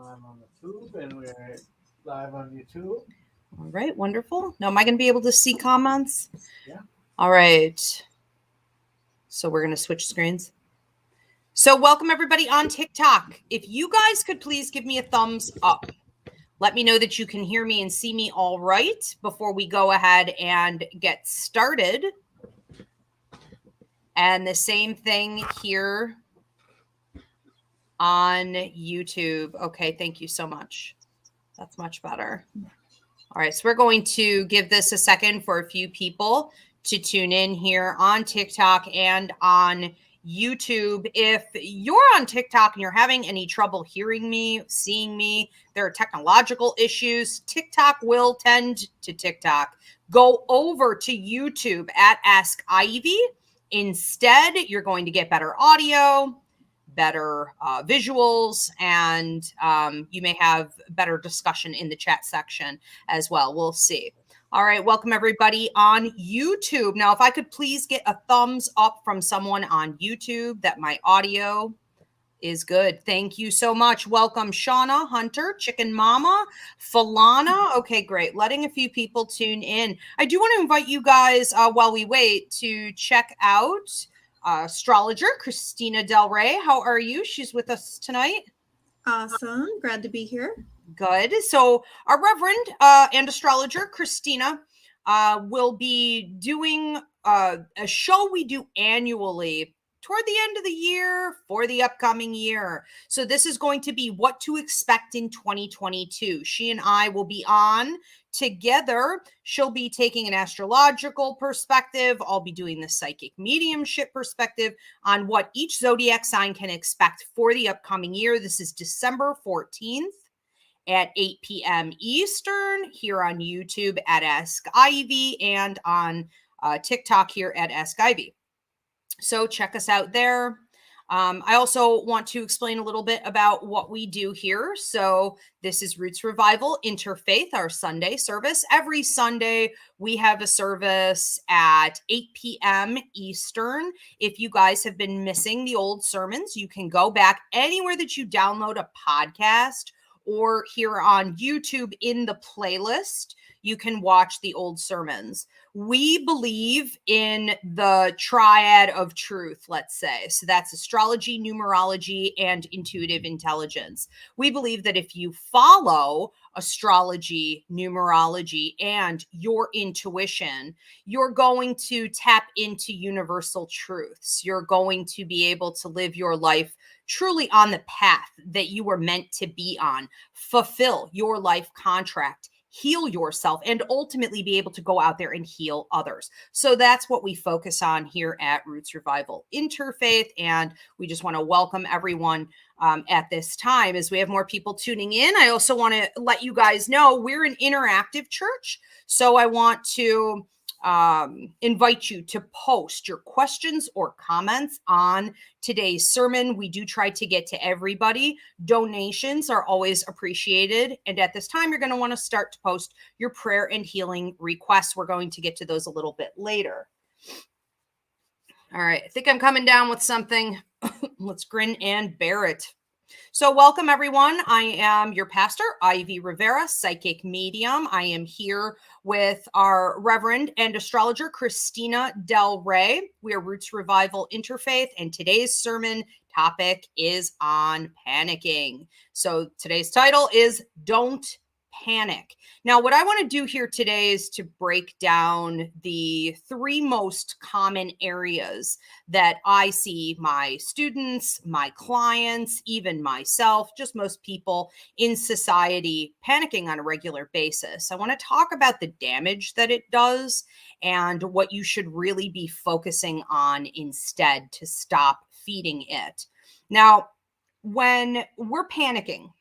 I'm on the tube, and we're live on YouTube. All right, wonderful. Now, am I going to be able to see comments? Yeah. All right. So we're going to switch screens. So welcome everybody on TikTok. If you guys could please give me a thumbs up. Let me know that you can hear me and see me all right before we go ahead and get started. And the same thing here on YouTube. Okay, thank you so much. That's much better. All right, so we're going to give this a second for a few people to tune in here on TikTok and on YouTube. If you're on TikTok and you're having any trouble hearing me, seeing me, there are technological issues, TikTok will tend to TikTok. Go over to YouTube at Ask Ivy. Instead, you're going to get better audio, better visuals, and you may have better discussion in the chat section as well. We'll see. All right, welcome everybody on YouTube. Now, if I could please get a thumbs up from someone on YouTube that my audio is good. Thank you so much. Welcome, Shauna, Hunter, Chicken Mama, Falana. Okay, great. Letting a few people tune in. I do want to invite you guys, while we wait, to check out astrologer Christina Del Rey. How are you? She's with us tonight. Awesome. Glad to be here. Good. So our Reverend and astrologer Christina will be doing a show we do annually toward the end of the year for the upcoming year. So this is going to be what to expect in 2022. She and I will be on together. She'll be taking an astrological perspective. I'll be doing the psychic mediumship perspective on what each zodiac sign can expect for the upcoming year. This is December 14th at 8 p.m. Eastern here on YouTube at Ask Ivy and on TikTok here at Ask Ivy. So check us out there. I also want to explain a little bit about what we do here. So this is Roots Revival Interfaith, our Sunday service. Every Sunday, we have a service at 8 p.m. Eastern. If you guys have been missing the old sermons, you can go back anywhere that you download a podcast or here on YouTube in the playlist. You can watch the old sermons. We believe in the triad of truth, let's say. So that's astrology, numerology, and intuitive intelligence. We believe that if you follow astrology, numerology, and your intuition, you're going to tap into universal truths. You're going to be able to live your life truly on the path that you were meant to be on, fulfill your life contract, heal yourself, and ultimately be able to go out there and heal others. So that's what we focus on here at Roots Revival Interfaith. And we just want to welcome everyone at this time as we have more people tuning in. I also want to let you guys know we're an interactive church. So I want to invite you to post your questions or comments on today's sermon. We do try to get to everybody. Donations are always appreciated. And at this time, you're going to want to start to post your prayer and healing requests. We're going to get to those a little bit later. All right. I think I'm coming down with something. Let's grin and bear it. So welcome, everyone. I am your pastor, Ivy Rivera, psychic medium. I am here with our Reverend and astrologer, Christina Del Rey. We are Roots Revival Interfaith, and today's sermon topic is on panicking. So today's title is Don't Panic. Now, what I want to do here today is to break down the three most common areas that I see my students, my clients, even myself, just most people in society panicking on a regular basis. I want to talk about the damage that it does and what you should really be focusing on instead to stop feeding it. Now, when we're panicking,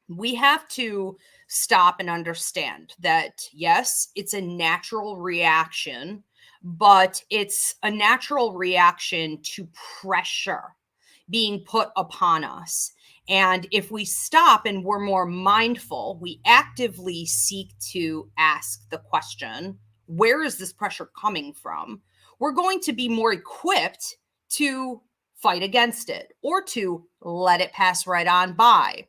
we have to stop and understand that, yes, it's a natural reaction, but it's a natural reaction to pressure being put upon us. And if we stop and we're more mindful, we actively seek to ask the question, where is this pressure coming from? We're going to be more equipped to fight against it or to let it pass right on by.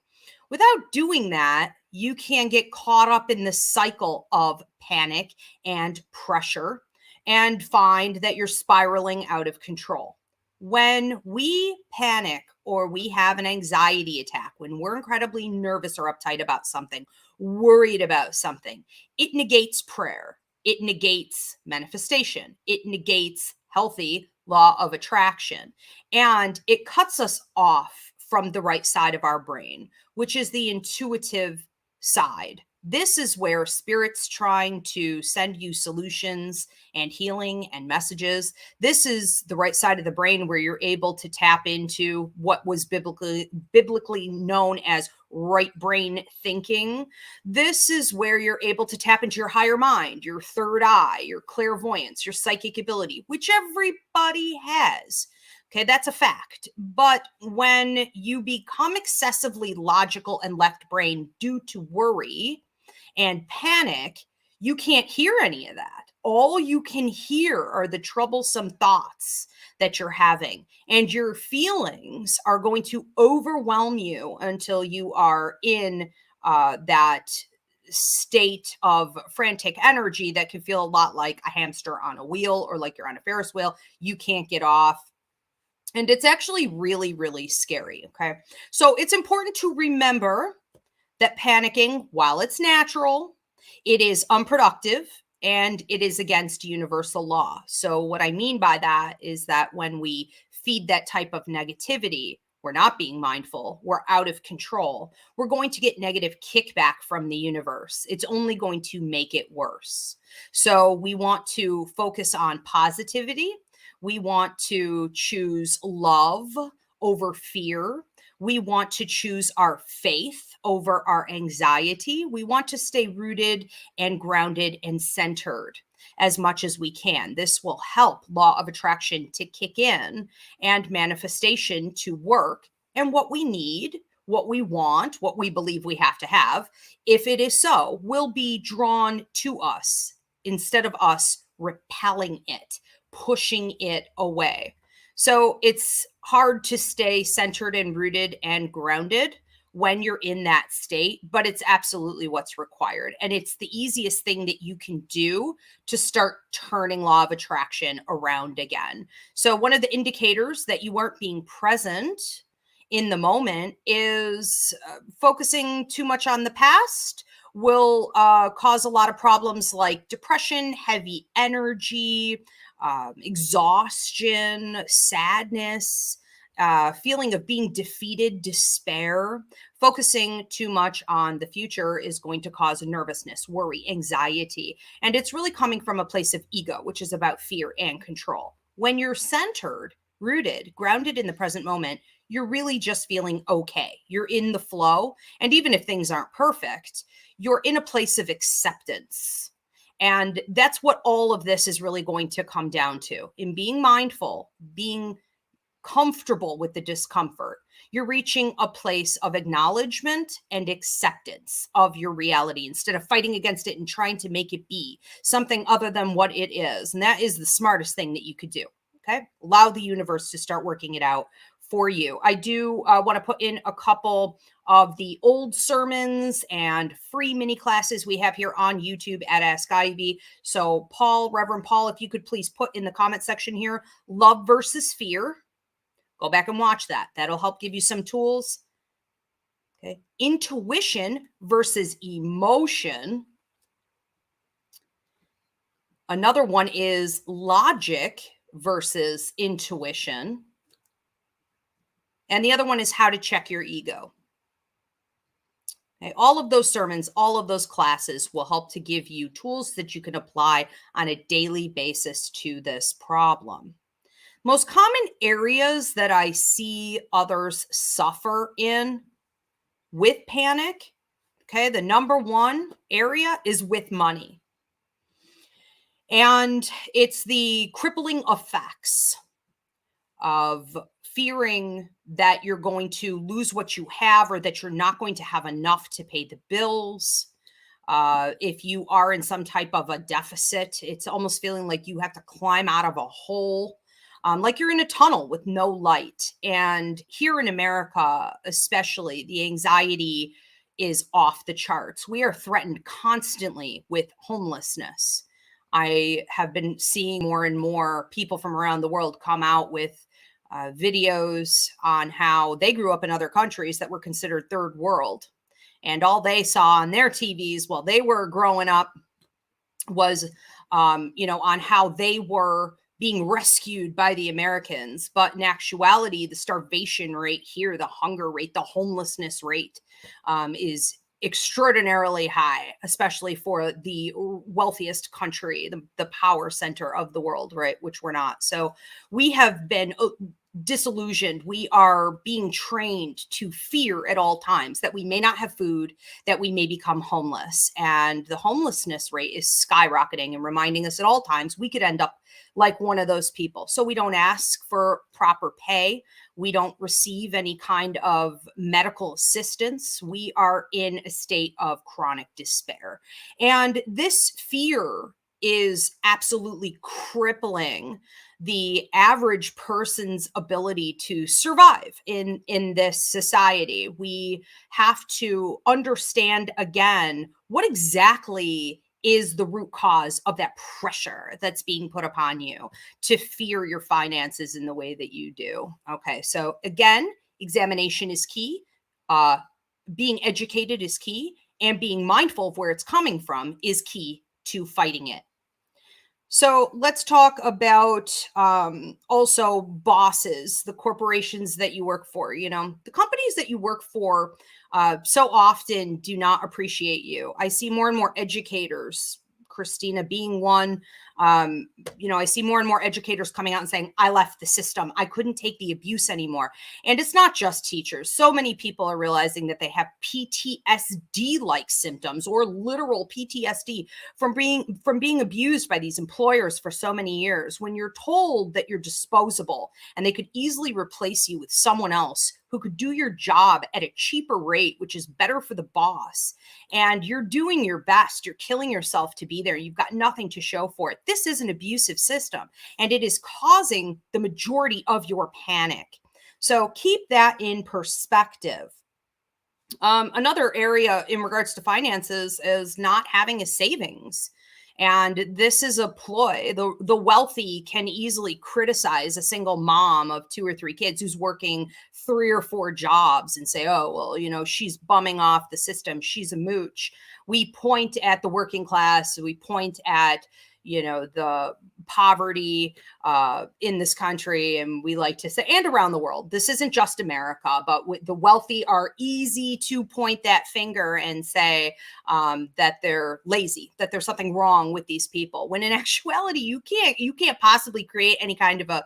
Without doing that, you can get caught up in the cycle of panic and pressure and find that you're spiraling out of control. When we panic or we have an anxiety attack, when we're incredibly nervous or uptight about something, worried about something, it negates prayer. It negates manifestation. It negates healthy law of attraction. And it cuts us off from the right side of our brain, which is the intuitive side. This is where spirit's trying to send you solutions and healing and messages. This is the right side of the brain where you're able to tap into what was biblically known as right brain thinking. This is where you're able to tap into your higher mind, your third eye, your clairvoyance, your psychic ability, which everybody has. Okay, that's a fact. But when you become excessively logical and left brain due to worry and panic, you can't hear any of that. All you can hear are the troublesome thoughts that you're having, and your feelings are going to overwhelm you until you are in that state of frantic energy that can feel a lot like a hamster on a wheel or like you're on a Ferris wheel. You can't get off. And it's actually really, really scary. Okay. So it's important to remember that panicking, while it's natural, it is unproductive and it is against universal law. So what I mean by that is that when we feed that type of negativity, we're not being mindful, we're out of control, we're going to get negative kickback from the universe. It's only going to make it worse. So we want to focus on positivity. We want to choose love over fear. We want to choose our faith over our anxiety. We want to stay rooted and grounded and centered as much as we can. This will help law of attraction to kick in and manifestation to work. And what we need, what we want, what we believe we have to have, if it is so, will be drawn to us instead of us repelling it, pushing it away. So it's hard to stay centered and rooted and grounded when you're in that state, but it's absolutely what's required. And it's the easiest thing that you can do to start turning law of attraction around again. So one of the indicators that you aren't being present in the moment is focusing too much on the past will cause a lot of problems like depression, heavy energy, exhaustion, sadness, feeling of being defeated, despair. Focusing too much on the future is going to cause nervousness, worry, anxiety. And it's really coming from a place of ego, which is about fear and control. When you're centered, rooted, grounded in the present moment, you're really just feeling okay. You're in the flow. And even if things aren't perfect, you're in a place of acceptance. And that's what all of this is really going to come down to. In being mindful, being comfortable with the discomfort, you're reaching a place of acknowledgement and acceptance of your reality instead of fighting against it and trying to make it be something other than what it is. And that is the smartest thing that you could do. Okay. Allow the universe to start working it out for you. I do want to put in a couple of the old sermons and free mini classes we have here on YouTube at Ask Ivy. So Paul, Reverend Paul, if you could please put in the comment section here, love versus fear. Go back and watch that. That'll help give you some tools. Okay. Intuition versus emotion. Another one is logic versus intuition. And the other one is how to check your ego. Okay, all of those sermons, all of those classes will help to give you tools that you can apply on a daily basis to this problem. Most common areas that I see others suffer in with panic, okay, the number one area is with money. And it's the crippling effects of fearing that you're going to lose what you have or that you're not going to have enough to pay the bills. If you are in some type of a deficit, it's almost feeling like you have to climb out of a hole. like you're in a tunnel with no light. And here in America, especially, the anxiety is off the charts. We are threatened constantly with homelessness. I have been seeing more and more people from around the world come out with videos on how they grew up in other countries that were considered third world. And all they saw on their TVs while they were growing up was, on how they were being rescued by the Americans. But in actuality, the starvation rate here, the hunger rate, the homelessness rate is extraordinarily high, especially for the wealthiest country, the power center of the world, right? Which we're not. So we have been disillusioned. We are being trained to fear at all times that we may not have food, that we may become homeless. And the homelessness rate is skyrocketing and reminding us at all times we could end up like one of those people. So we don't ask for proper pay. We don't receive any kind of medical assistance. We are in a state of chronic despair. And this fear is absolutely crippling the average person's ability to survive in this society. We have to understand again what exactly is the root cause of that pressure that's being put upon you to fear your finances in the way that you do. Okay, so again, examination is key. Being educated is key, and being mindful of where it's coming from is key to fighting it. So let's talk about also bosses, the corporations that you work for. The companies that you work for so often do not appreciate you. I see more and more educators, Christina being one. I see more and more educators coming out and saying, I left the system. I couldn't take the abuse anymore. And it's not just teachers. So many people are realizing that they have PTSD-like symptoms or literal PTSD from being abused by these employers for so many years. When you're told that you're disposable and they could easily replace you with someone else who could do your job at a cheaper rate, which is better for the boss, and you're doing your best, you're killing yourself to be there, you've got nothing to show for it. This is an abusive system, and it is causing the majority of your panic. So keep that in perspective. Another area in regards to finances is not having a savings. And this is a ploy. The wealthy can easily criticize a single mom of 2 or 3 kids who's working 3 or 4 jobs and say, oh, well, she's bumming off the system. She's a mooch. We point at the working class. We point at, the poverty in this country. And we like to say, and around the world, this isn't just America, but the wealthy are easy to point that finger and say that they're lazy, that there's something wrong with these people. When in actuality, you can't possibly create any kind of a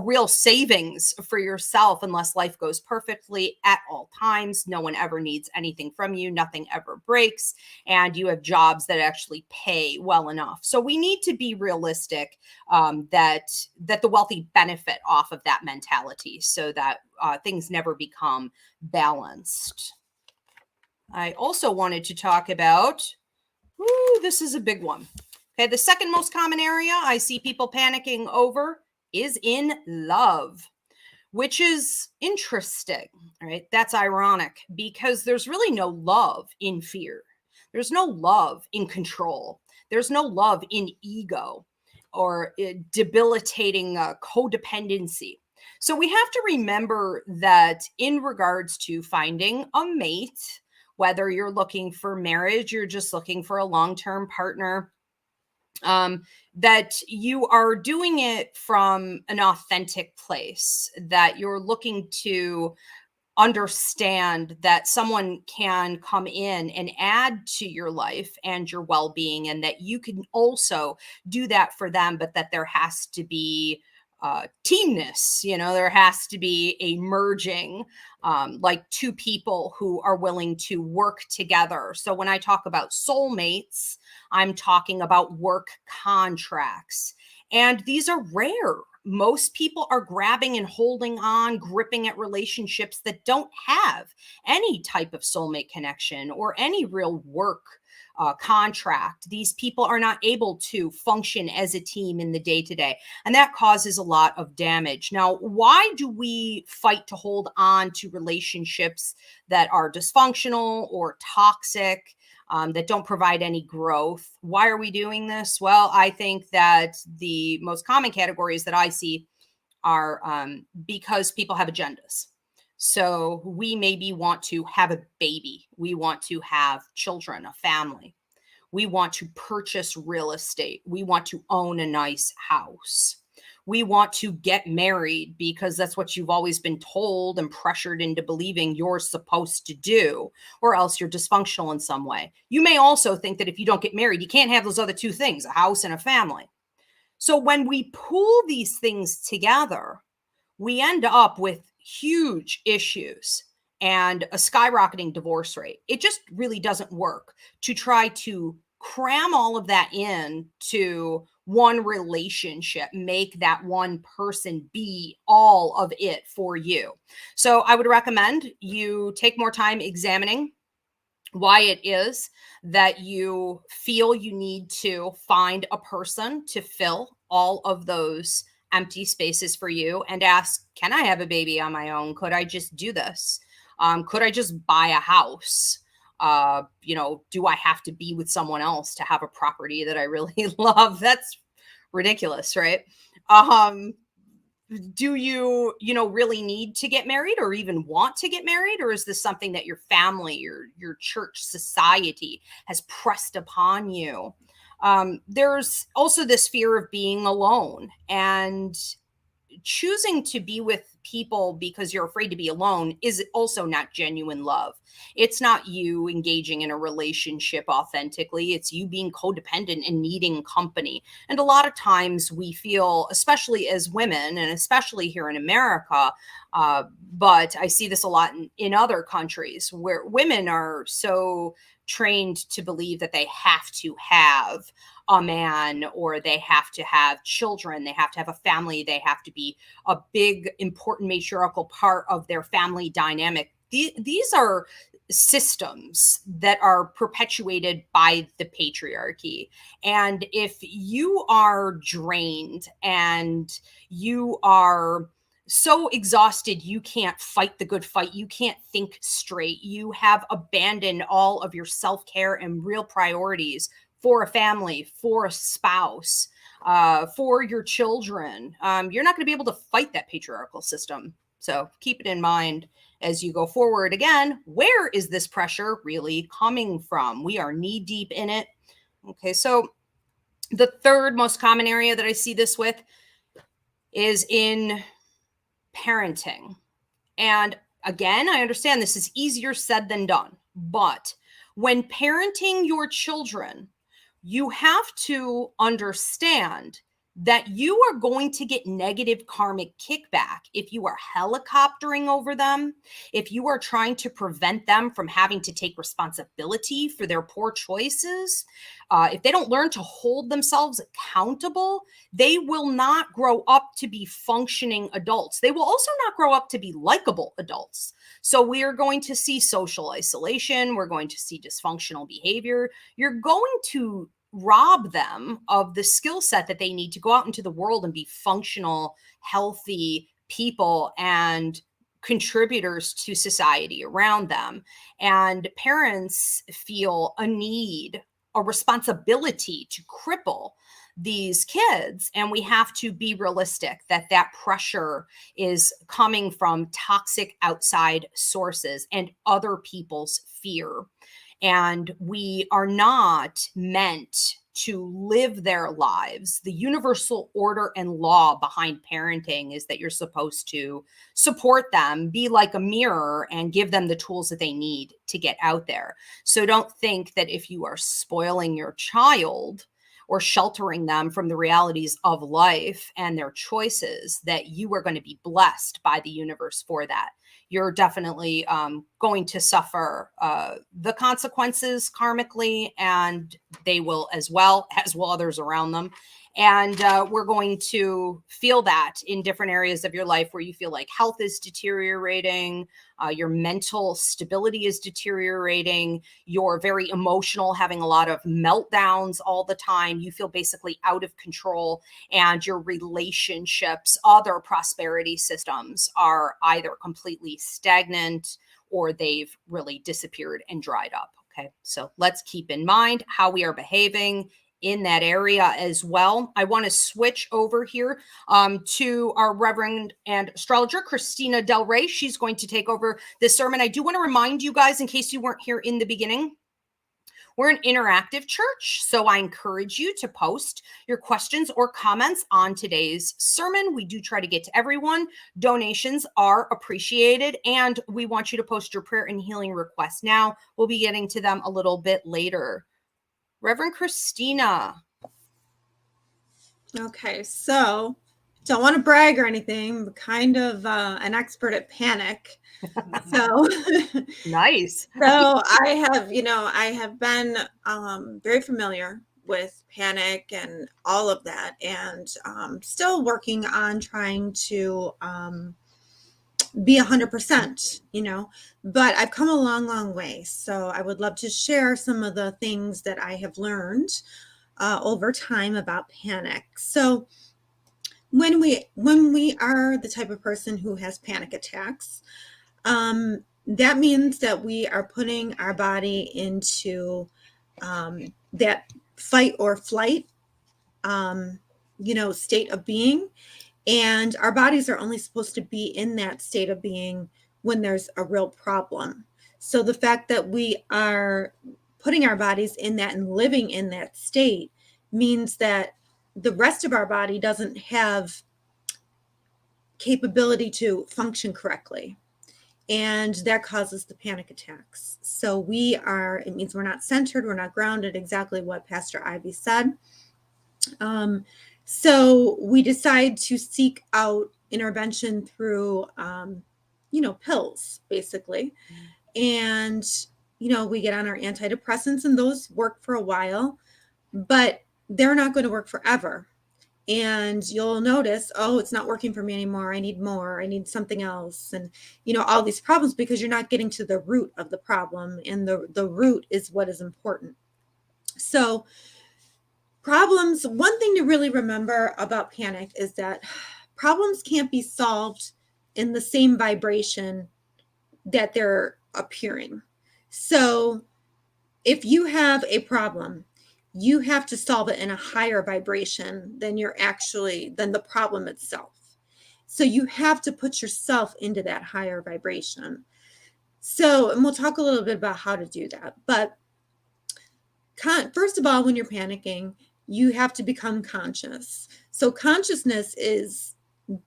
real savings for yourself unless life goes perfectly at all times. No one ever needs anything from you. Nothing ever breaks. And you have jobs that actually pay well enough. So we need to be realistic that the wealthy benefit off of that mentality so that things never become balanced. I also wanted to talk about, this is a big one. Okay, the second most common area I see people panicking over is in love, which is interesting, right? That's ironic because there's really no love in fear. There's no love in control. There's no love in ego or debilitating codependency. So we have to remember that in regards to finding a mate, whether you're looking for marriage, you're just looking for a long-term partner, that you are doing it from an authentic place, that you're looking to understand that someone can come in and add to your life and your well-being, and that you can also do that for them, but that there has to be teamness, there has to be a merging, like 2 people who are willing to work together. So when I talk about soulmates, I'm talking about work contracts. And these are rare. most people are grabbing and holding on, gripping at relationships that don't have any type of soulmate connection or any real work contract. These people are not able to function as a team in the day to day, and that causes a lot of damage. Now, why do we fight to hold on to relationships that are dysfunctional or toxic, that don't provide any growth? Why are we doing this? Well, I think that the most common categories that I see are because people have agendas. So we maybe want to have a baby. We want to have children, a family. We want to purchase real estate. We want to own a nice house. We want to get married because that's what you've always been told and pressured into believing you're supposed to do, or else you're dysfunctional in some way. You may also think that if you don't get married, you can't have those other two things, a house and a family. So when we pool these things together, we end up with huge issues and a skyrocketing divorce rate. It just really doesn't work to try to cram all of that in to one relationship, make that one person be all of it for you. So I would recommend you take more time examining why it is that you feel you need to find a person to fill all of those empty spaces for you, and ask, can I have a baby on my own? Could I just do this? Could I just buy a house? Do I have to be with someone else to have a property that I really love? That's ridiculous, right? Do you really need to get married or even want to get married? Or is this something that your family, your church, society has pressed upon you? There's also this fear of being alone, and choosing to be with people because you're afraid to be alone is also not genuine love. It's not you engaging in a relationship authentically. It's you being codependent and needing company. And a lot of times we feel, especially as women, and especially here in America, but I see this a lot in other countries, where women are so trained to believe that they have to have a man, or they have to have children, they have to have a family, they have to be a big, important matriarchal part of their family dynamic. These are systems that are perpetuated by the patriarchy. And if you are drained and you are so exhausted you can't fight the good fight, you can't think straight, you have abandoned all of your self-care and real priorities for a family, for a spouse, for your children, you're not going to be able to fight that patriarchal system. So keep it in mind as you go forward. Again, where is this pressure really coming from? We are knee deep in it. Okay, so the third most common area that I see this with is in parenting. And again, I understand this is easier said than done, but when parenting your children, you have to understand that you are going to get negative karmic kickback if you are helicoptering over them, if you are trying to prevent them from having to take responsibility for their poor choices. If they don't learn to hold themselves accountable, they will not grow up to be functioning adults. They will also not grow up to be likable adults. So we are going to see social isolation. We're going to see dysfunctional behavior. You're going to rob them of the skill set that they need to go out into the world and be functional, healthy people and contributors to society around them. And parents feel a need, a responsibility to cripple these kids. And we have to be realistic that that pressure is coming from toxic outside sources and other people's fear. And we are not meant to live their lives. The universal order and law behind parenting is that you're supposed to support them, be like a mirror, and give them the tools that they need to get out there. So don't think that if you are spoiling your child or sheltering them from the realities of life and their choices, that you are going to be blessed by the universe for that. You're definitely going to suffer the consequences karmically, and they will as well, as will others around them. And we're going to feel that in different areas of your life where you feel like health is deteriorating, your mental stability is deteriorating, you're very emotional, having a lot of meltdowns all the time, you feel basically out of control, and your relationships, other prosperity systems are either completely stagnant or they've really disappeared and dried up. Okay, so let's keep in mind how we are behaving in that area as well. I want to switch over here to our Reverend and astrologer, Christina Del Rey. She's going to take over this sermon. I do want to remind you guys, in case you weren't here in the beginning, we're an interactive church, so I encourage you to post your questions or comments on today's sermon. We do try to get to everyone. Donations are appreciated, and we want you to post your prayer and healing requests now. We'll be getting to them a little bit later. Reverend Christina. Okay, so don't want to brag or anything, but kind of an expert at panic. So Nice. So I have been very familiar with panic and all of that, and still working on trying to be 100%, but I've come a long, long way. So I would love to share some of the things that I have learned over time about panic. So when we are the type of person who has panic attacks, that means that we are putting our body into that fight or flight, state of being. And our bodies are only supposed to be in that state of being when there's a real problem. So the fact that we are putting our bodies in that and living in that state means that the rest of our body doesn't have capability to function correctly. And that causes the panic attacks. So it means we're not centered, we're not grounded, exactly what Pastor Ivy said. So we decide to seek out intervention through, pills, basically. And, we get on our antidepressants, and those work for a while, but they're not going to work forever. And you'll notice, oh, it's not working for me anymore. I need more. I need something else. And, all these problems, because you're not getting to the root of the problem. And the root is what is important. So problems, one thing to really remember about panic is that problems can't be solved in the same vibration that they're appearing. So if you have a problem, you have to solve it in a higher vibration than the problem itself. So you have to put yourself into that higher vibration. So, and we'll talk a little bit about how to do that. But first of all, when you're panicking, you have to become conscious. So consciousness is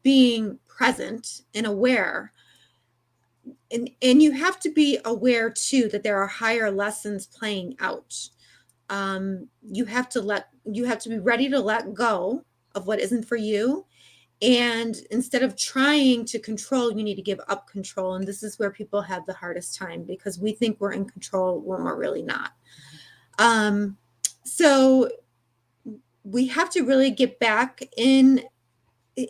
being present and aware. And you have to be aware too that there are higher lessons playing out. You have to be ready to let go of what isn't for you. And instead of trying to control, you need to give up control. And this is where people have the hardest time, because we think we're in control when we're really not. So we have to really get back in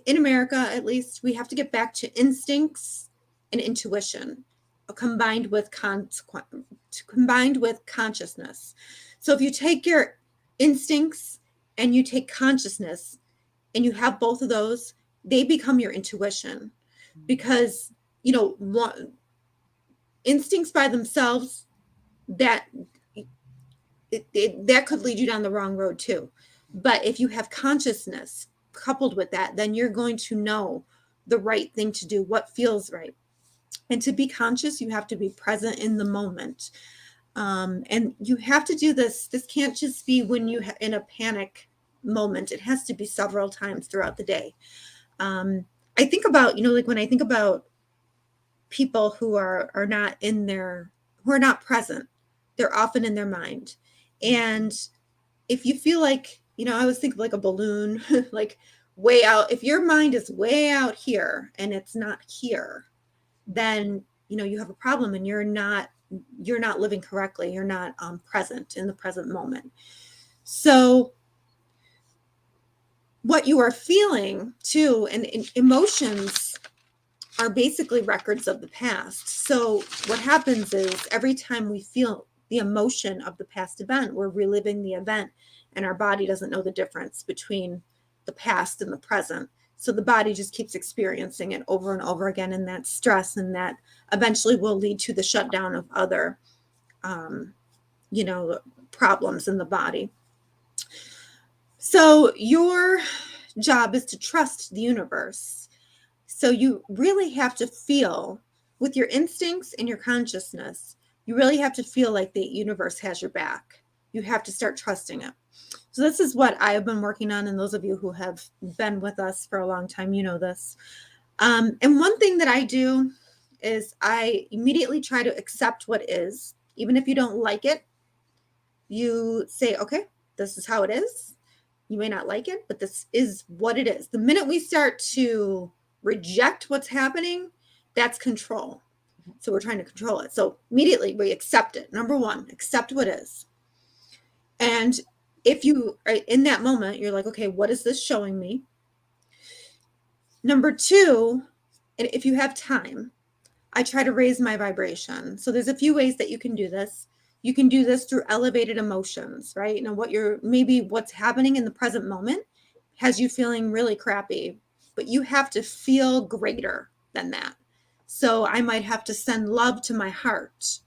America, at least, we have to get back to instincts and intuition combined with consciousness. So if you take your instincts and you take consciousness and you have both of those, they become your intuition, because, instincts by themselves, that could lead you down the wrong road too. But if you have consciousness coupled with that, then you're going to know the right thing to do, what feels right. And to be conscious, you have to be present in the moment. And you have to do this. This can't just be when you in a panic moment. It has to be several times throughout the day. I think about, when I think about people who are not present, they're often in their mind. And if you feel like, I always think of like a balloon, like way out. If your mind is way out here and it's not here, then, you have a problem, and you're not living correctly. You're not present in the present moment. So what you are feeling too, and emotions are basically records of the past. So what happens is every time we feel the emotion of the past event, we're reliving the event, and our body doesn't know the difference between the past and the present. So the body just keeps experiencing it over and over again, and that stress, and that eventually will lead to the shutdown of other, problems in the body. So your job is to trust the universe. So you really have to feel with your instincts and your consciousness, you really have to feel like the universe has your back. You have to start trusting it. So this is what I have been working on. And those of you who have been with us for a long time, you know this. And one thing that I do is I immediately try to accept what is, even if you don't like it. You say, okay, this is how it is. You may not like it, but this is what it is. The minute we start to reject what's happening, that's control. So we're trying to control it. So immediately we accept it. Number one, accept what is. And if you are in that moment, you're like, okay, what is this showing me? Number two, and if you have time, I try to raise my vibration. So there's a few ways that you can do this. You can do this through elevated emotions, right? You know, what's happening in the present moment has you feeling really crappy, but you have to feel greater than that. So I might have to send love to my heart.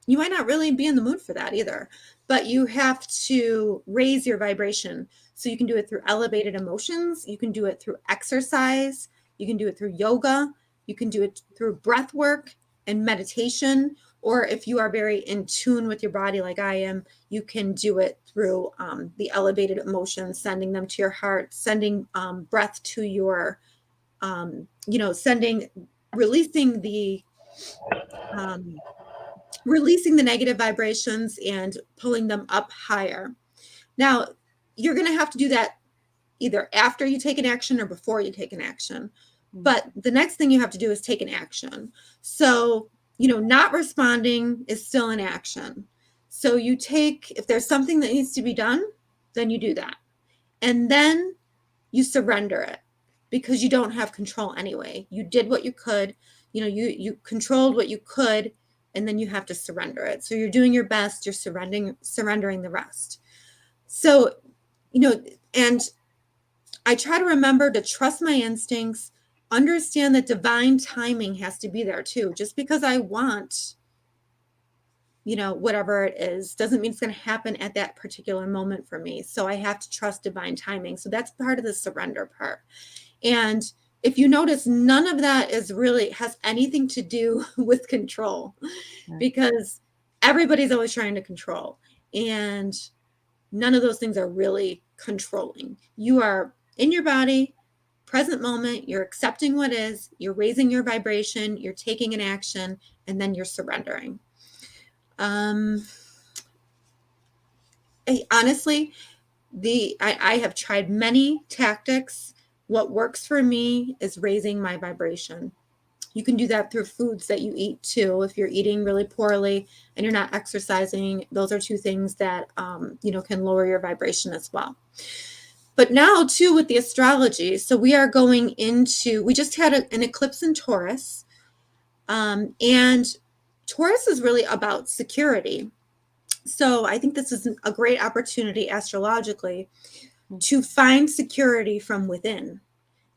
You might not really be in the mood for that either, but you have to raise your vibration. So you can do it through elevated emotions. You can do it through exercise. You can do it through yoga. You can do it through breath work and meditation. Or if you are very in tune with your body like I am, you can do it through the elevated emotions, sending them to your heart, sending breath to your, releasing the negative vibrations and pulling them up higher. Now, you're going to have to do that either after you take an action or before you take an action. But the next thing you have to do is take an action. So, not responding is still an action. So if there's something that needs to be done, then you do that. And then you surrender it because you don't have control anyway. You did what you could, you controlled what you could, and then you have to surrender it. So you're doing your best, you're surrendering the rest. So, and I try to remember to trust my instincts, understand that divine timing has to be there too. Just because I want, whatever it is, doesn't mean it's going to happen at that particular moment for me. So I have to trust divine timing. So that's part of the surrender part. And if you notice, none of that has anything to do with control, because everybody's always trying to control. And none of those things are really controlling. You are in your body, present moment, you're accepting what is, you're raising your vibration, you're taking an action, and then you're surrendering. Honestly, I have tried many tactics. What works for me is raising my vibration. You can do that through foods that you eat too. If you're eating really poorly and you're not exercising, those are two things that, can lower your vibration as well. But now too, with the astrology, so we just had an eclipse in Taurus, and Taurus is really about security. So I think this is a great opportunity astrologically to find security from within.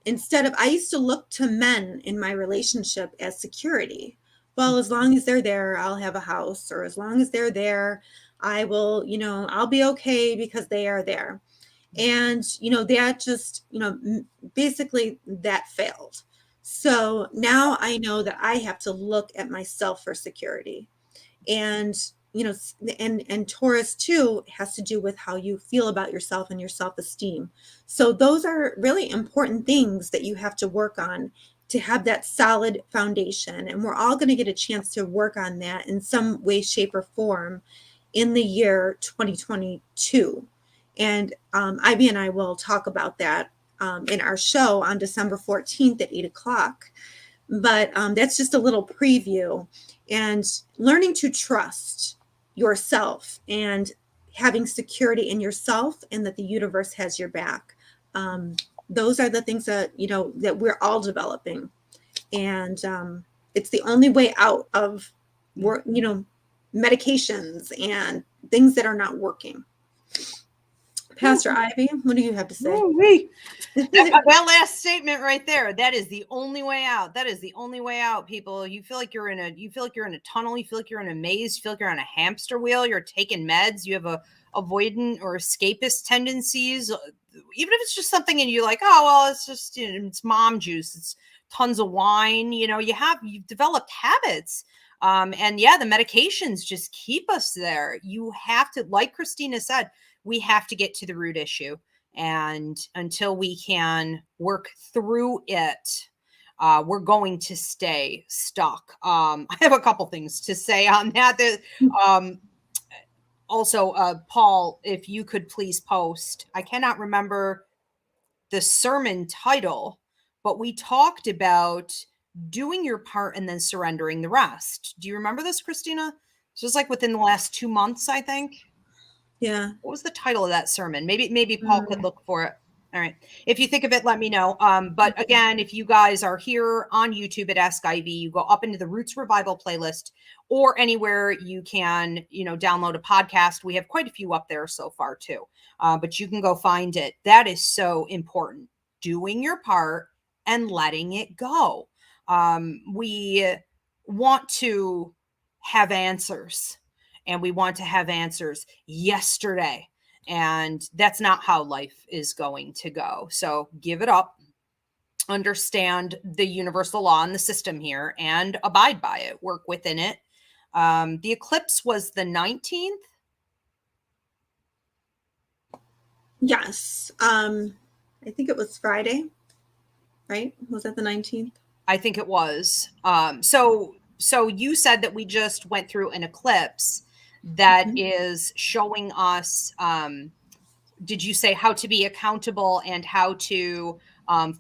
I used to look to men in my relationship as security. Well, as long as they're there, I'll have a house, or as long as they're there, I will, I'll be okay because they are there. And, that just, basically that failed. So now I know that I have to look at myself for security. And, and Taurus too has to do with how you feel about yourself and your self-esteem. So those are really important things that you have to work on to have that solid foundation. And we're all going to get a chance to work on that in some way, shape, or form in the year 2022. And Ivy and I will talk about that in our show on December 14th at 8:00. But that's just a little preview. And learning to trust yourself and having security in yourself, and that the universe has your back. those are the things that, that we're all developing. And it's the only way out of work, medications and things that are not working. Pastor Ivy, what do you have to say? That last statement right there, that is the only way out. That is the only way out, people. You feel like you're in a tunnel, you feel like you're in a maze, you feel like you're on a hamster wheel, you're taking meds, you have a avoidant or escapist tendencies, even if it's just something and you're like, oh well, it's just, it's mom juice, it's tons of wine, you've developed habits. And yeah, the medications just keep us there. You have to, like Christina said, we have to get to the root issue. And until we can work through it, we're going to stay stuck. I have a couple things to say on that. Also, Paul, if you could please post, I cannot remember the sermon title, but we talked about doing your part and then surrendering the rest. Do you remember this, Christina? This was like within the last 2 months, I think. Yeah. What was the title of that sermon? Maybe Paul could look for it. All right. If you think of it, let me know. But again, if you guys are here on YouTube at Ask Ivy, you go up into the Roots Revival playlist or anywhere you can, download a podcast. We have quite a few up there so far too. But you can go find it. That is so important. Doing your part and letting it go. We want to have answers. And we want to have answers yesterday. And that's not how life is going to go. So give it up, understand the universal law and the system here, and abide by it, work within it. The eclipse was the 19th. Yes. I think it was Friday, right? Was that the 19th? I think it was. So you said that we just went through an eclipse that is showing us, did you say how to be accountable and how to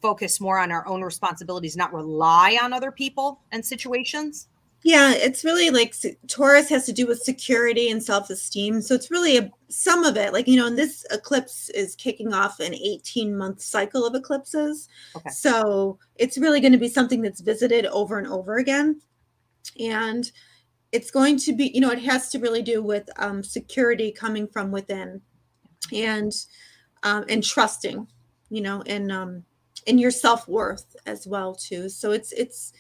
focus more on our own responsibilities, not rely on other people and situations? Yeah, it's really like Taurus has to do with security and self-esteem. So it's really some of it, like, and this eclipse is kicking off an 18-month cycle of eclipses. Okay. So it's really going to be something that's visited over and over again. And it's going to be, it has to really do with security coming from within and trusting, and your self-worth as well too. So it's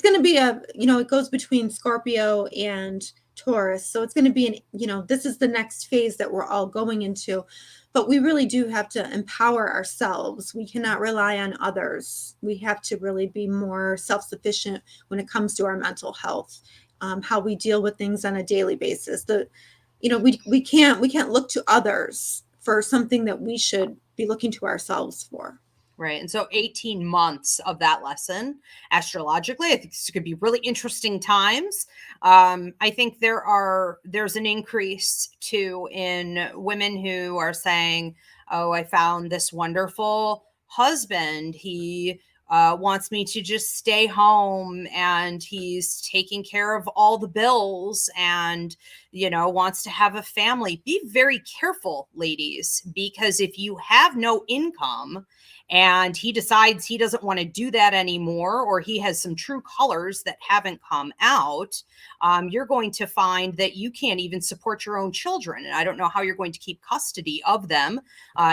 going to be it goes between Scorpio and Taurus. So it's going to be this is the next phase that we're all going into, but we really do have to empower ourselves. We cannot rely on others. We have to really be more self-sufficient when it comes to our mental health. How we deal with things on a daily basis. We can't look to others for something that we should be looking to ourselves for. Right. And so 18 months of that lesson astrologically, I think this could be really interesting times. I think there's an increase too in women who are saying, oh, I found this wonderful husband. He wants me to just stay home and he's taking care of all the bills and, wants to have a family. Be very careful, ladies, because if you have no income and he decides he doesn't want to do that anymore, or he has some true colors that haven't come out, you're going to find that you can't even support your own children. And I don't know how you're going to keep custody of them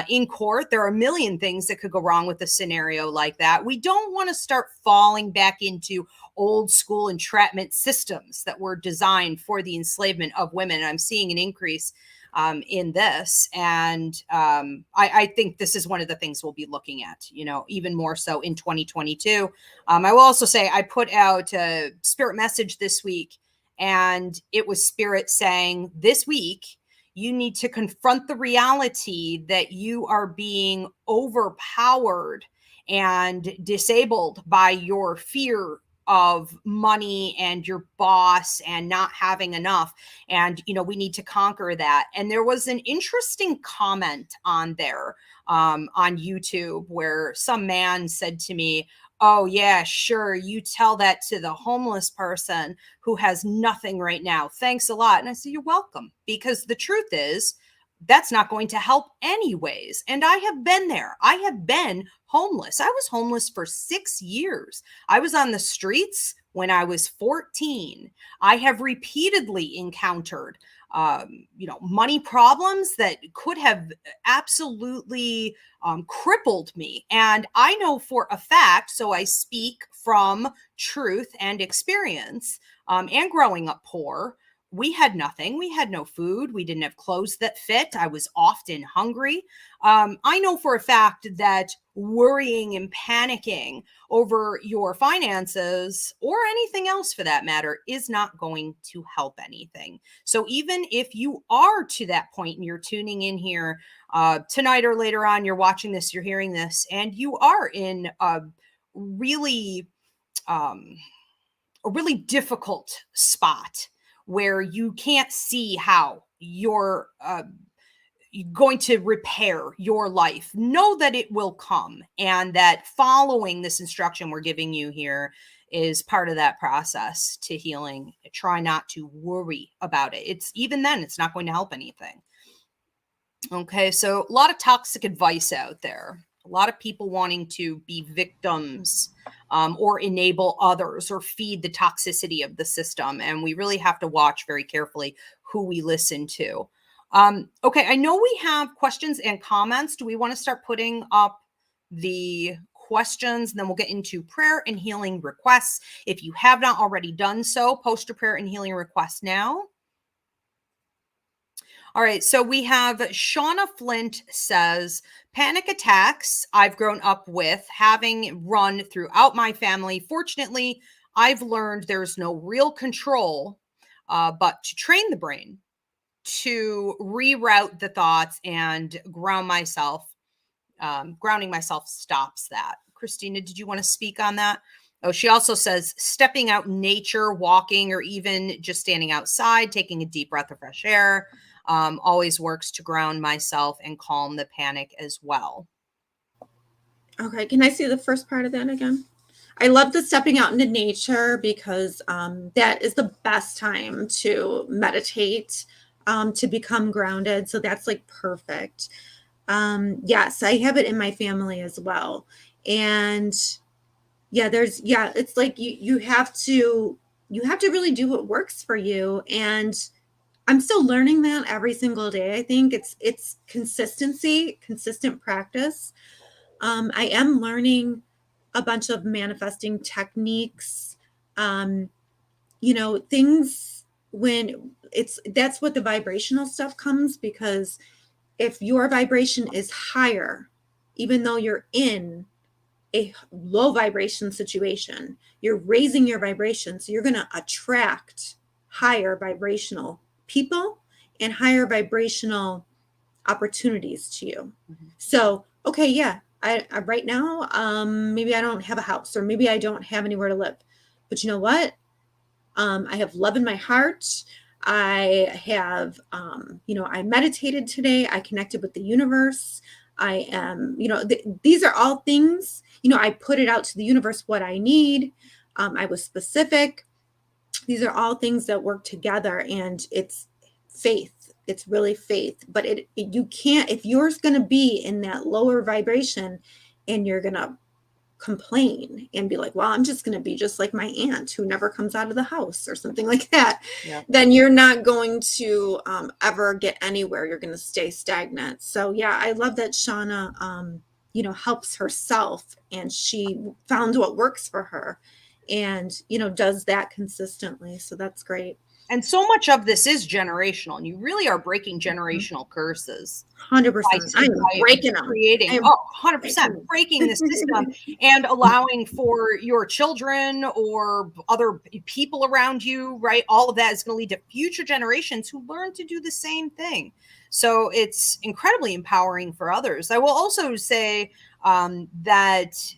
in court. There are a million things that could go wrong with a scenario like that. We don't want to start falling back into old school entrapment systems that were designed for the enslavement of women. And I'm seeing an increase in this. And I think this is one of the things we'll be looking at, even more so in 2022. I will also say I put out a spirit message this week, and it was spirit saying this week, you need to confront the reality that you are being overpowered and disabled by your fear of money and your boss and not having enough. And, we need to conquer that. And there was an interesting comment on there on YouTube where some man said to me, oh yeah, sure. You tell that to the homeless person who has nothing right now. Thanks a lot. And I said, you're welcome. Because the truth is, that's not going to help anyways. And I have been there. I have been homeless. I was homeless for 6 years. I was on the streets when I was 14. I have repeatedly encountered, money problems that could have absolutely crippled me. And I know for a fact, so I speak from truth and experience, and growing up poor, we had nothing. We had no food. We didn't have clothes that fit. I was often hungry. I know for a fact that worrying and panicking over your finances, or anything else for that matter, is not going to help anything. So even if you are to that point and you're tuning in here tonight or later on, you're watching this, you're hearing this, and you are in a really difficult spot where you can't see how you're going to repair your life, know that it will come, and that following this instruction we're giving you here is part of that process to healing. Try not to worry about it. It's even then, it's not going to help anything. Okay, so a lot of toxic advice out there. A lot of people wanting to be victims or enable others or feed the toxicity of the system. And we really have to watch very carefully who we listen to. Okay, I know we have questions and comments. Do we want to start putting up the questions? And then we'll get into prayer and healing requests. If you have not already done so, post your prayer and healing requests now. All right, so we have Shauna Flint says, panic attacks I've grown up with, having run throughout my family. Fortunately, I've learned there's no real control, but to train the brain to reroute the thoughts and grounding myself stops that. Christina, did you want to speak on that? Oh, she also says stepping out in nature, walking, or even just standing outside, taking a deep breath of fresh air always works to ground myself and calm the panic as well. Okay, can I see the first part of that again? I love the stepping out into nature because that is the best time to meditate, to become grounded. So that's like perfect. Yes, I have it in my family as well. And it's like you have to really do what works for you. And I'm still learning that every single day. I think it's consistency, consistent practice. I am learning a bunch of manifesting techniques, things when that's what the vibrational stuff comes, because if your vibration is higher, even though you're in a low vibration situation, you're raising your vibration. So you're going to attract higher vibrational people and higher vibrational opportunities to you. Mm-hmm. So, okay, yeah, I right now, maybe I don't have a house, or maybe I don't have anywhere to live, but you know what? I have love in my heart. I have, I meditated today. I connected with the universe. I am, these are all things, I put it out to the universe what I need. I was specific. These are all things that work together, and it's faith. It's really faith. But you can't, if you're going to be in that lower vibration and you're going to complain and be like, well, I'm just going to be just like my aunt who never comes out of the house or something like that, then you're not going to ever get anywhere. You're going to stay stagnant. So yeah, I love that Shauna, helps herself, and she found what works for her, and, does that consistently. So that's great. And so much of this is generational, and you really are breaking generational curses. 100%. I'm breaking them. Creating, 100% breaking the system and allowing for your children or other people around you, right? All of that is going to lead to future generations who learn to do the same thing. So it's incredibly empowering for others. I will also say that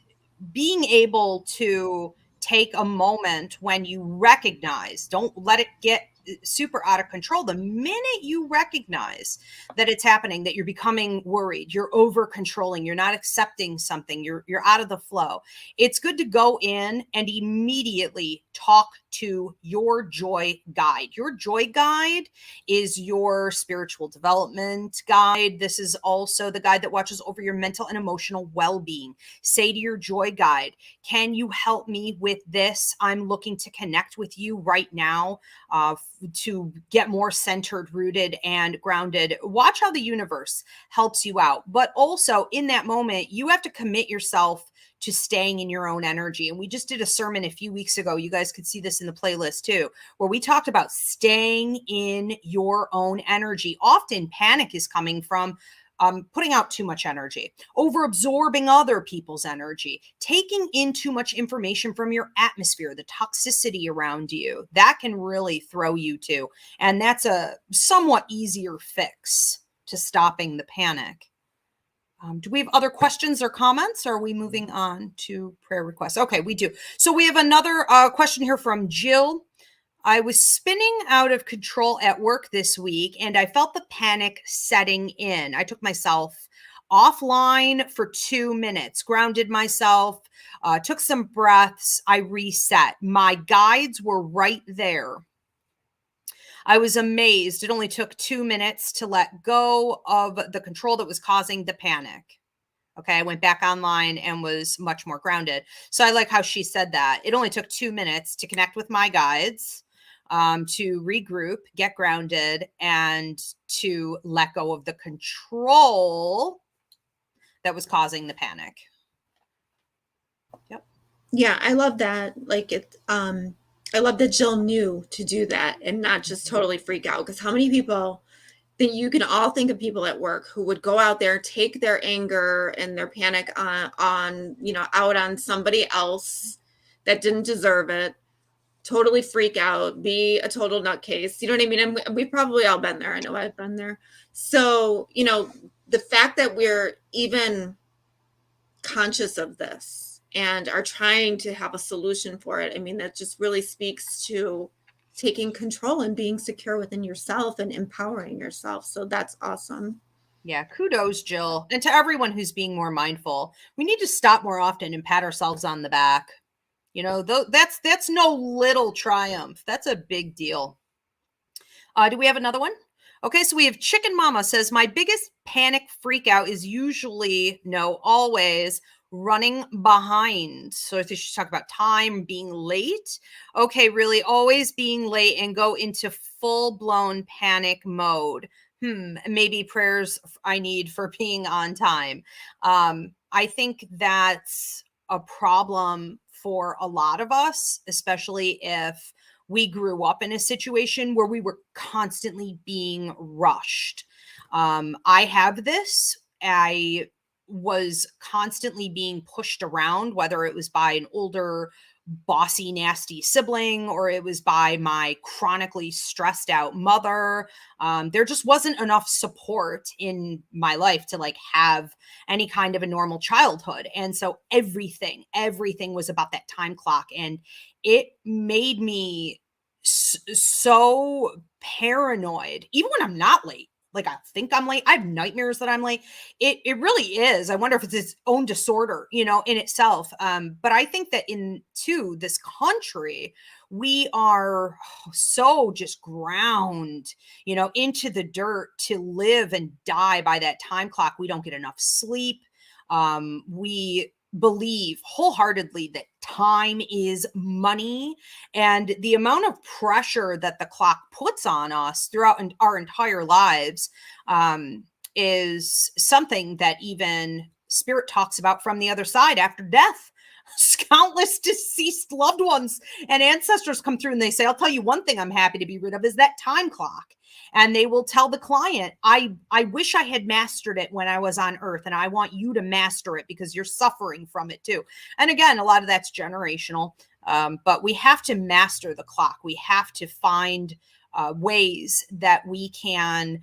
being able to take a moment when you recognize, don't let it get super out of control. The minute you recognize that it's happening, that you're becoming worried, you're over controlling, you're not accepting something, you're out of the flow, it's good to go in and immediately talk to your joy guide. Your joy guide is your spiritual development guide. This is also the guide that watches over your mental and emotional well-being. Say to your joy guide, can you help me with this? I'm looking to connect with you right now to get more centered, rooted, and grounded. Watch how the universe helps you out. But also in that moment, you have to commit yourself to staying in your own energy. And we just did a sermon a few weeks ago. You guys could see this in the playlist too, where we talked about staying in your own energy. Often panic is coming from putting out too much energy, over absorbing other people's energy, taking in too much information from your atmosphere, the toxicity around you. That can really throw you too. And that's a somewhat easier fix to stopping the panic. Do we have other questions or comments? Or are we moving on to prayer requests? Okay, we do. So we have another question here from Jill. I was spinning out of control at work this week, and I felt the panic setting in. I took myself offline for 2 minutes, grounded myself, took some breaths. I reset. My guides were right there. I was amazed. It only took 2 minutes to let go of the control that was causing the panic. Okay, I went back online and was much more grounded. So I like how she said that. It only took 2 minutes to connect with my guides, to regroup, get grounded, and to let go of the control that was causing the panic. Yep. Yeah, I love that. Like I love that Jill knew to do that and not just totally freak out. Because how many people that you can all think of people at work who would go out there, take their anger and their panic on out on somebody else that didn't deserve it, totally freak out, be a total nutcase. You know what I mean? And we've probably all been there. I know I've been there. So, the fact that we're even conscious of this and are trying to have a solution for it, I mean, that just really speaks to taking control and being secure within yourself and empowering yourself. So that's awesome. Yeah, kudos, Jill. And to everyone who's being more mindful, we need to stop more often and pat ourselves on the back. That's no little triumph. That's a big deal. Do we have another one? Okay, so we have Chicken Mama says, my biggest panic freak out is always running behind. So I think she's talking about time, being late. Okay, really always being late and go into full-blown panic mode. Maybe prayers I need for being on time. I think that's a problem for a lot of us, especially if we grew up in a situation where we were constantly being rushed. I have this. I was constantly being pushed around, whether it was by an older, bossy, nasty sibling, or it was by my chronically stressed out mother. There just wasn't enough support in my life to have any kind of a normal childhood. And so everything was about that time clock. And it made me so paranoid, even when I'm not late. Like, I think I'm late. I have nightmares that I'm late. It really is. I wonder if it's its own disorder, in itself. But I think that in this country, we are so just ground, into the dirt to live and die by that time clock. We don't get enough sleep. We believe wholeheartedly that time is money, and the amount of pressure that the clock puts on us throughout our entire lives is something that even Spirit talks about from the other side after death. Countless deceased loved ones and ancestors come through and they say, I'll tell you one thing I'm happy to be rid of is that time clock. And they will tell the client, I wish I had mastered it when I was on earth, and I want you to master it because you're suffering from it too. And again, a lot of that's generational, but we have to master the clock. We have to find ways that we can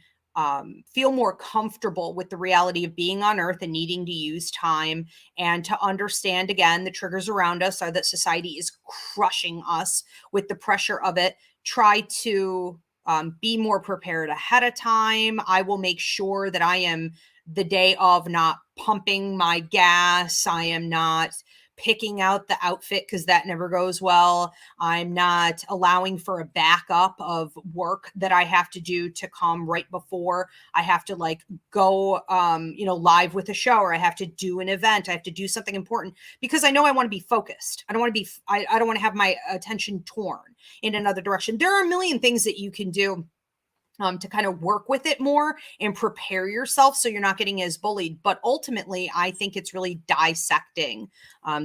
feel more comfortable with the reality of being on earth and needing to use time, and to understand, again, the triggers around us are that society is crushing us with the pressure of it, try to be more prepared ahead of time. I will make sure that I am the day of not pumping my gas. I am not picking out the outfit because that never goes well. I'm not allowing for a backup of work that I have to do to come right before I have to like go, live with a show, or I have to do an event. I have to do something important because I know I want to be focused. I don't want to be, I don't want to have my attention torn in another direction. There are a million things that you can do to kind of work with it more and prepare yourself so you're not getting as bullied. But ultimately, I think it's really dissecting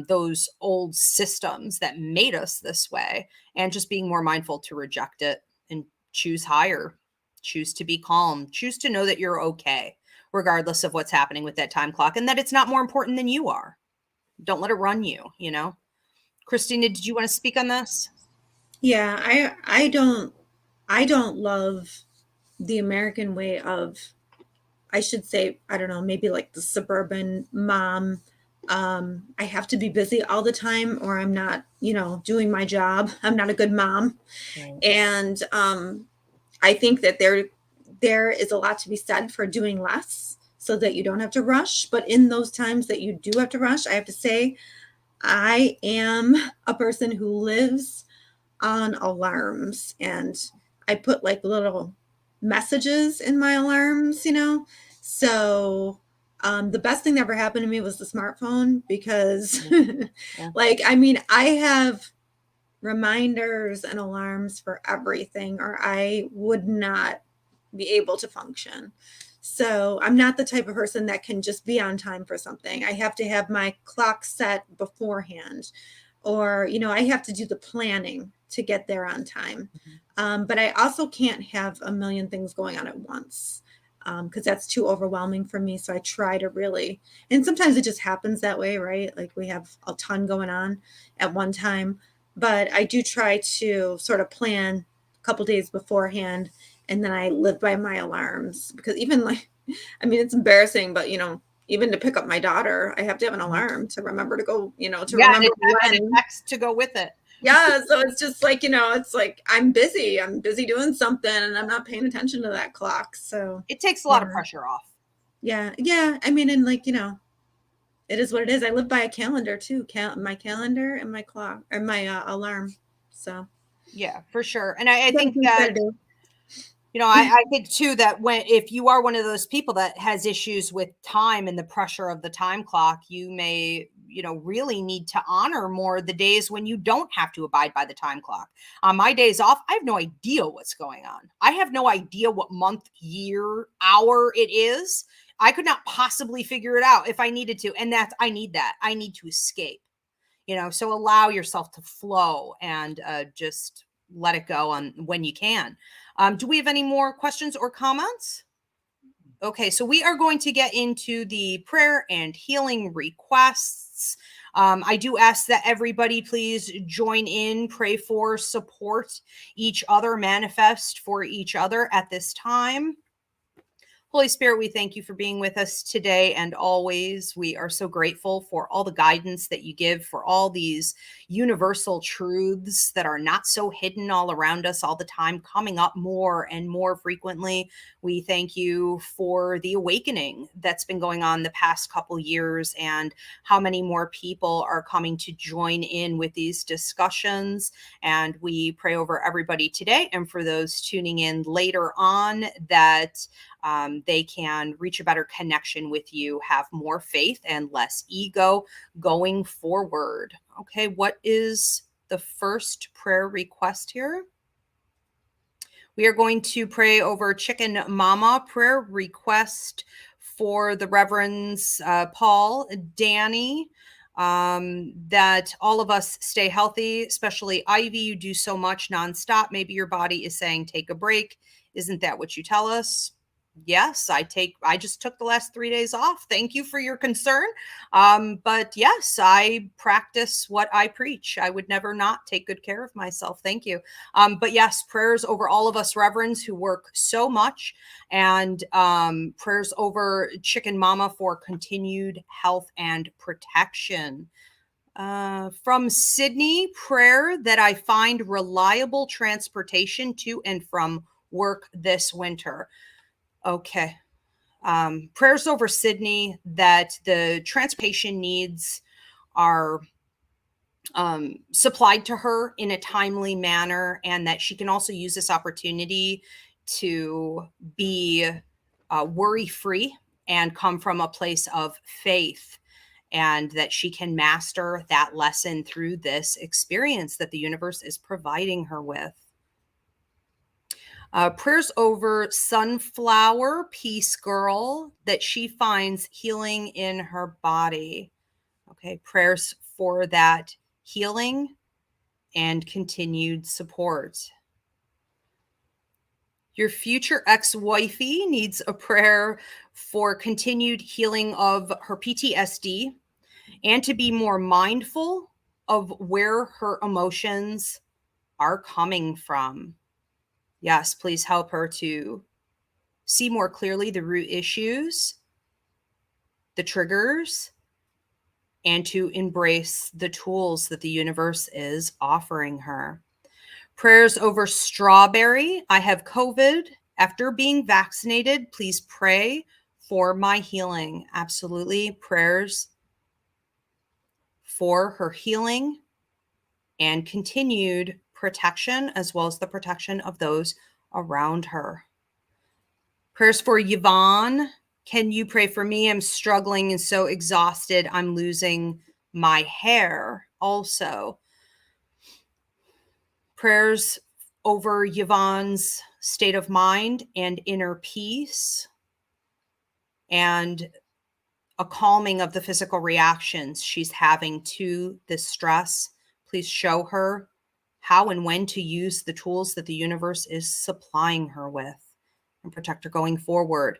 those old systems that made us this way and just being more mindful to reject it and choose higher, choose to be calm, choose to know that you're okay, regardless of what's happening with that time clock, and that it's not more important than you are. Don't let it run you, Christina, did you want to speak on this? Yeah, I don't love the American way of, I should say, I don't know, maybe like the suburban mom. I have to be busy all the time or I'm not, doing my job. I'm not a good mom. Right. And I think that there is a lot to be said for doing less so that you don't have to rush. But in those times that you do have to rush, I have to say, I am a person who lives on alarms, and I put like little messages in my alarms, so the best thing that ever happened to me was the smartphone, because I have reminders and alarms for everything or I would not be able to function. So I'm not the type of person that can just be on time for something. I have to have my clock set beforehand, or I have to do the planning to get there on time. But I also can't have a million things going on at once, because that's too overwhelming for me. So I try to really, and sometimes it just happens that way, right? Like we have a ton going on at one time, but I do try to sort of plan a couple days beforehand, and then I live by my alarms, because even it's embarrassing, but even to pick up my daughter, I have to have an alarm to remember to go, remember and a text to go with it. Yeah. So it's just like, it's like, I'm busy doing something and I'm not paying attention to that clock. So it takes a lot of pressure off. Yeah. Yeah. And it is what it is. I live by a calendar too. My calendar and my clock, or my alarm. So yeah, for sure. And I think that, I think too, that if you are one of those people that has issues with time and the pressure of the time clock, you may, really need to honor more the days when you don't have to abide by the time clock. On my days off, I have no idea what's going on. I have no idea what month, year, hour it is. I could not possibly figure it out if I needed to. And I need that. I need to escape, so allow yourself to flow and just let it go on when you can. Do we have any more questions or comments? Okay, so we are going to get into the prayer and healing requests. I do ask that everybody please join in, pray for, support each other, manifest for each other at this time. Holy Spirit, we thank you for being with us today and always. We are so grateful for all the guidance that you give, for all these universal truths that are not so hidden all around us all the time, coming up more and more frequently. We thank you for the awakening that's been going on the past couple years and how many more people are coming to join in with these discussions. And we pray over everybody today and for those tuning in later on that they can reach a better connection with you, have more faith and less ego going forward. Okay, what is the first prayer request here? We are going to pray over Chicken Mama, prayer request for the Reverends Paul, Danny, that all of us stay healthy, especially Ivy. You do so much nonstop. Maybe your body is saying, take a break. Isn't that what you tell us? Yes, I just took the last 3 days off. Thank you for your concern. But yes, I practice what I preach. I would never not take good care of myself. Thank you. But yes, prayers over all of us reverends who work so much, and prayers over Chicken Mama for continued health and protection. From Sydney, prayer that I find reliable transportation to and from work this winter. Okay. Prayers over Sydney that the transportation needs are supplied to her in a timely manner, and that she can also use this opportunity to be worry-free and come from a place of faith, and that she can master that lesson through this experience that the universe is providing her with. Prayers over Sunflower, Peace Girl, that she finds healing in her body. Okay, prayers for that healing and continued support. Your future ex-wifey needs a prayer for continued healing of her PTSD and to be more mindful of where her emotions are coming from. Yes, please help her to see more clearly the root issues, the triggers, and to embrace the tools that the universe is offering her. Prayers over Strawberry. I have COVID. After being vaccinated, please pray for my healing. Absolutely. Prayers for her healing and continued protection, as well as the protection of those around her. Prayers for Yvonne. Can you pray for me? I'm struggling and so exhausted. I'm losing my hair. Also, prayers over Yvonne's state of mind and inner peace, and a calming of the physical reactions she's having to this stress. Please show her how and when to use the tools that the universe is supplying her with, and protect her going forward.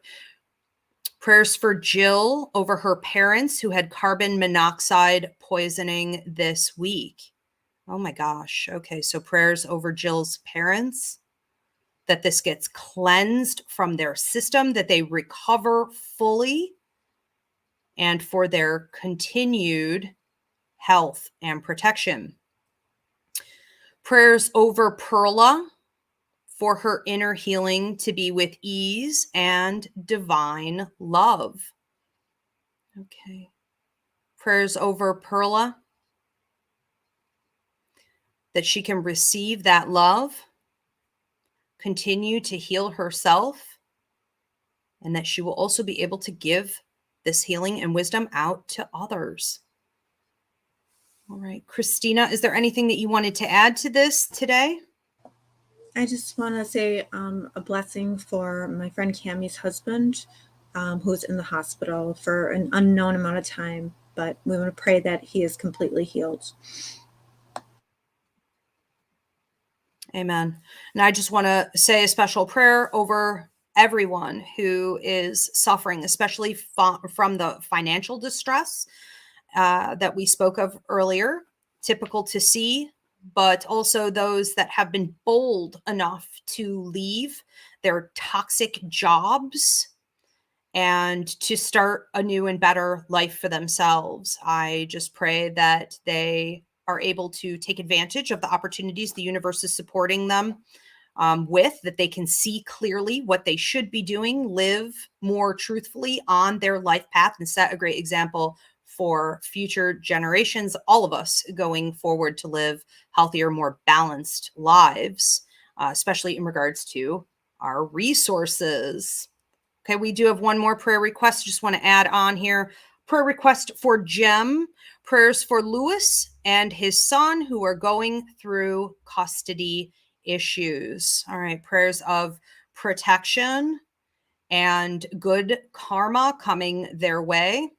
Prayers for Jill over her parents who had carbon monoxide poisoning this week. Oh my gosh. Okay, so prayers over Jill's parents, that this gets cleansed from their system, that they recover fully, and for their continued health and protection. Prayers over Perla for her inner healing to be with ease and divine love. Okay. Prayers over Perla that she can receive that love, continue to heal herself, and that she will also be able to give this healing and wisdom out to others. All right, Christina, is there anything that you wanted to add to this today? I just want to say a blessing for my friend Cammie's husband, who's in the hospital for an unknown amount of time, but we want to pray that he is completely healed. Amen. And I just want to say a special prayer over everyone who is suffering, especially from the financial distress that we spoke of earlier, typical to see, but also those that have been bold enough to leave their toxic jobs and to start a new and better life for themselves. I just pray that they are able to take advantage of the opportunities the universe is supporting them with, that they can see clearly what they should be doing, live more truthfully on their life path, and set a great example for future generations, all of us going forward, to live healthier, more balanced lives, especially in regards to our resources. Okay, we do have one more prayer request. Just want to add on here. Prayer request for Jem. Prayers for Lewis and his son who are going through custody issues. All right, prayers of protection and good karma coming their way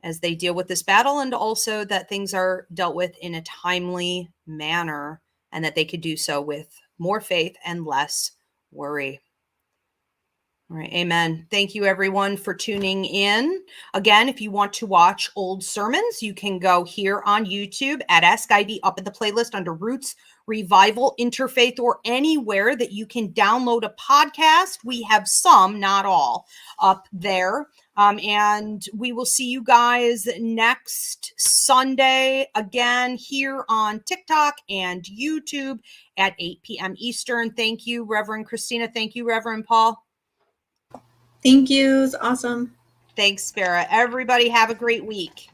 as they deal with this battle, and also that things are dealt with in a timely manner, and that they could do so with more faith and less worry. All right. Amen. Thank you, everyone, for tuning in. Again, if you want to watch old sermons, you can go here on YouTube at Ask Ivy, up in the playlist under Roots, Revival, Interfaith, or anywhere that you can download a podcast. We have some, not all, up there. And we will see you guys next Sunday again here on TikTok and YouTube at 8 p.m. Eastern. Thank you, Reverend Christina. Thank you, Reverend Paul. Thank you. It's awesome. Thanks, Spirit. Everybody have a great week.